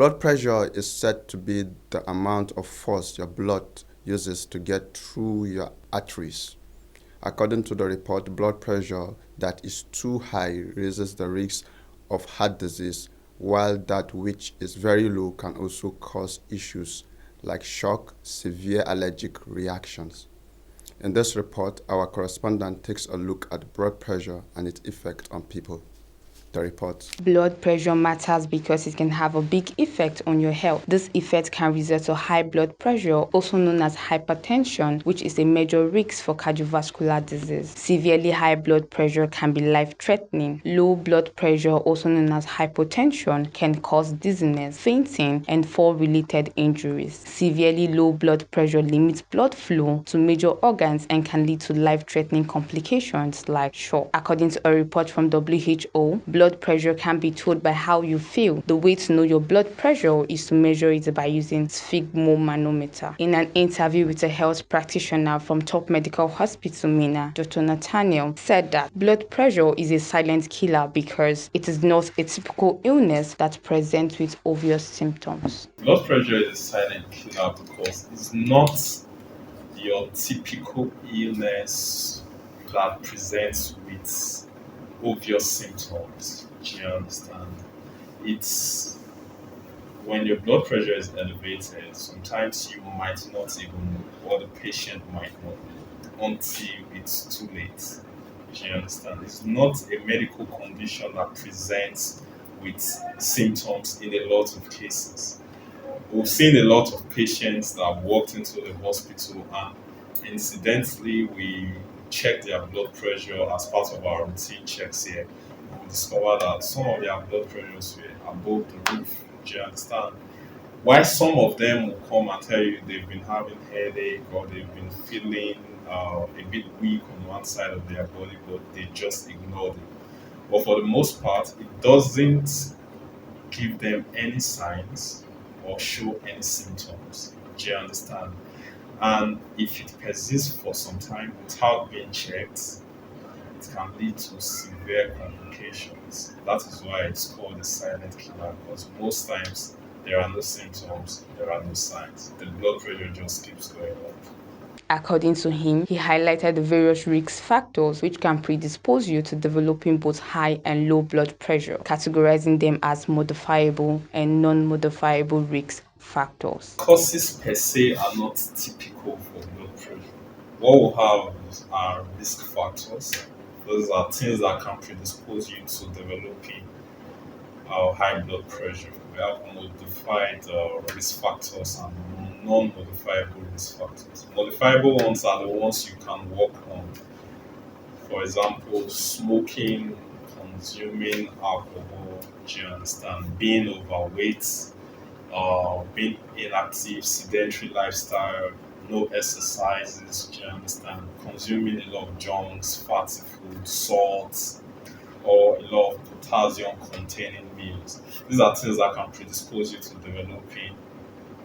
Blood pressure is said to be the amount of force your blood uses to get through your arteries. According to the report, blood pressure that is too high raises the risk of heart disease, while that which is very low can also cause issues like shock, severe allergic reactions. In this report, our correspondent takes a look at blood pressure and its effect on people. The report. Blood pressure matters because it can have a big effect on your health. This effect can result to high blood pressure, also known as hypertension, which is a major risk for cardiovascular disease. Severely high blood pressure can be life-threatening. Low blood pressure, also known as hypotension, can cause dizziness, fainting, and fall-related injuries. Severely low blood pressure limits blood flow to major organs and can lead to life-threatening complications like shock. According to a report from WHO, blood pressure can be told by how you feel. The way to know your blood pressure is to measure it by using sphygmomanometer. In an interview with a health practitioner from Top Medical Hospital, Mina, Dr. Nathaniel said that blood pressure is a silent killer because it is not a typical illness that presents with obvious symptoms. Blood pressure is a silent killer because it's not your typical illness that presents with obvious symptoms. Do you understand? It's when your blood pressure is elevated, sometimes you might not even know, or the patient might not know until it's too late. Do you understand? It's not a medical condition that presents with symptoms in a lot of cases. We've seen a lot of patients that have walked into the hospital and incidentally we check their blood pressure as part of our routine checks here. We discover that some of their blood pressures were above the roof. Do you understand? Why some of them will come and tell you they've been having headache or they've been feeling a bit weak on one side of their body, but they just ignore it. But for the most part, it doesn't give them any signs or show any symptoms. Do you understand? And if it persists for some time without being checked, it can lead to severe complications. That is why it's called a silent killer because most times there are no symptoms, there are no signs. The blood pressure just keeps going up. According to him, he highlighted the various risk factors which can predispose you to developing both high and low blood pressure, categorizing them as modifiable and non-modifiable risk factors. Causes per se are not typical for blood pressure. What we have are risk factors. Those are things that can predispose you to developing high blood pressure. We have modified risk factors and non-modifiable risk factors. Modifiable ones are the ones you can work on. For example, smoking, consuming alcohol, do you understand? Being overweight, being inactive, sedentary lifestyle, no exercises, do you understand? Consuming a lot of junks, fatty food, salt, or a lot of potassium containing meals. These are things that can predispose you to developing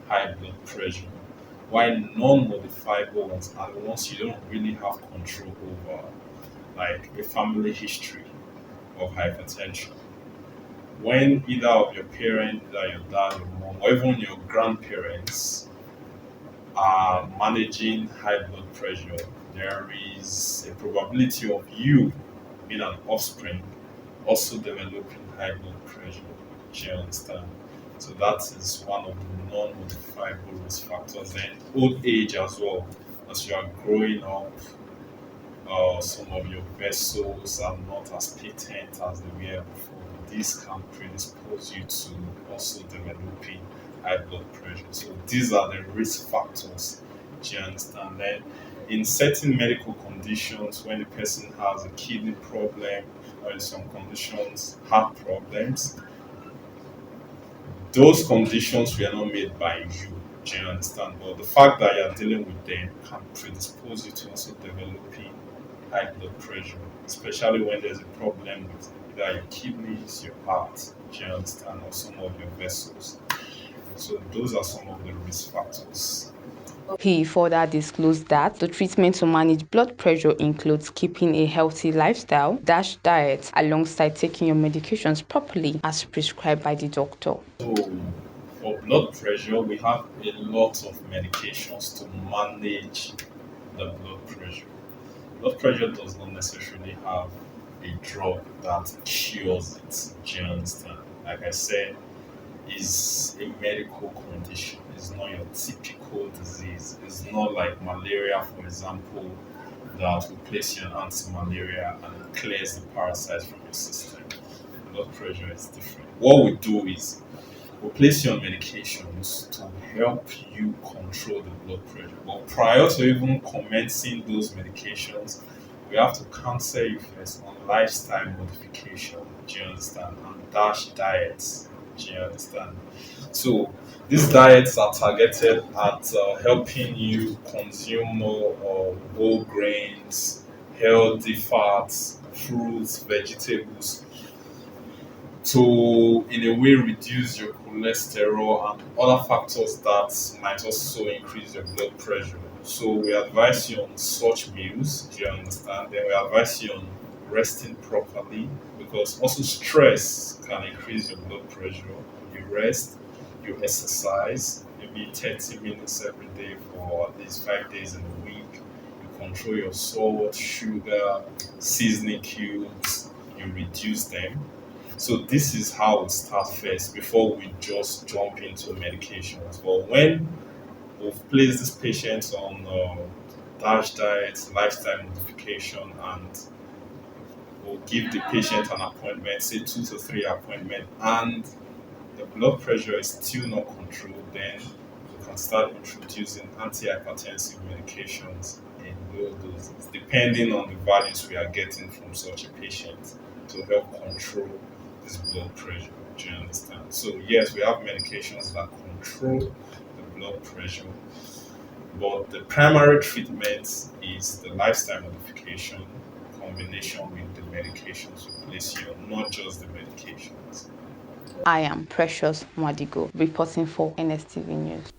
high blood pressure. While non-modifiable ones are the ones you don't really have control over, like a family history of hypertension. When either of your parents, either your dad, your mom, or even your grandparents are managing high blood pressure, there is a probability of you being an offspring also developing high blood pressure. Do you understand? So that is one of the non-modifiable risk factors. Then old age as well. As you are growing up, some of your vessels are not as patent as they were before. This can predispose you to also developing high blood pressure. So these are the risk factors. Do you understand? Then in certain medical conditions, when the person has a kidney problem or in some conditions heart problems, those conditions were not made by you. Do you understand? But the fact that you're dealing with them can predispose you to also developing high blood pressure, especially when there's a problem with either your kidneys, your heart, do you understand, or some of your vessels. So those are some of the risk factors. He further disclosed that the treatment to manage blood pressure includes keeping a healthy lifestyle, dash diet, alongside taking your medications properly as prescribed by the doctor. So Blood pressure, we have a lot of medications to manage the blood pressure. Blood pressure does not necessarily have a drug that cures it. Do you understand? Like I said, is a medical condition. It's not your typical disease. It's not like malaria, for example, that will place you on anti-malaria and it clears the parasites from your system. Blood pressure is different. What we do is we place you on medications to help you control the blood pressure. But prior to even commencing those medications, we have to counsel you first on lifestyle modification. Do you understand? And dash diets. Do you understand? So these diets are targeted at helping you consume more whole grains, healthy fats, fruits, vegetables, to in a way reduce your cholesterol and other factors that might also increase your blood pressure. So we advise you on such meals, do you understand? Then we advise you on resting properly because also stress can increase your blood pressure. You rest, you exercise, maybe 30 minutes every day for at least 5 days in a week. You control your salt, sugar, seasoning cubes, you reduce them. So this is how we start first before we just jump into medications. But when we've placed this patient on DASH diet, lifestyle modification, and we'll give the patient an appointment, say 2 to 3 appointments, and the blood pressure is still not controlled, then we can start introducing antihypertensive medications in low doses, depending on the values we are getting from such a patient to help control this blood pressure. Do you understand? So yes, we have medications that control the blood pressure, but the primary treatment is the lifestyle modification combination with the medications we place you on, not just the medications. I am Precious Nwadigo, reporting for NSTV News.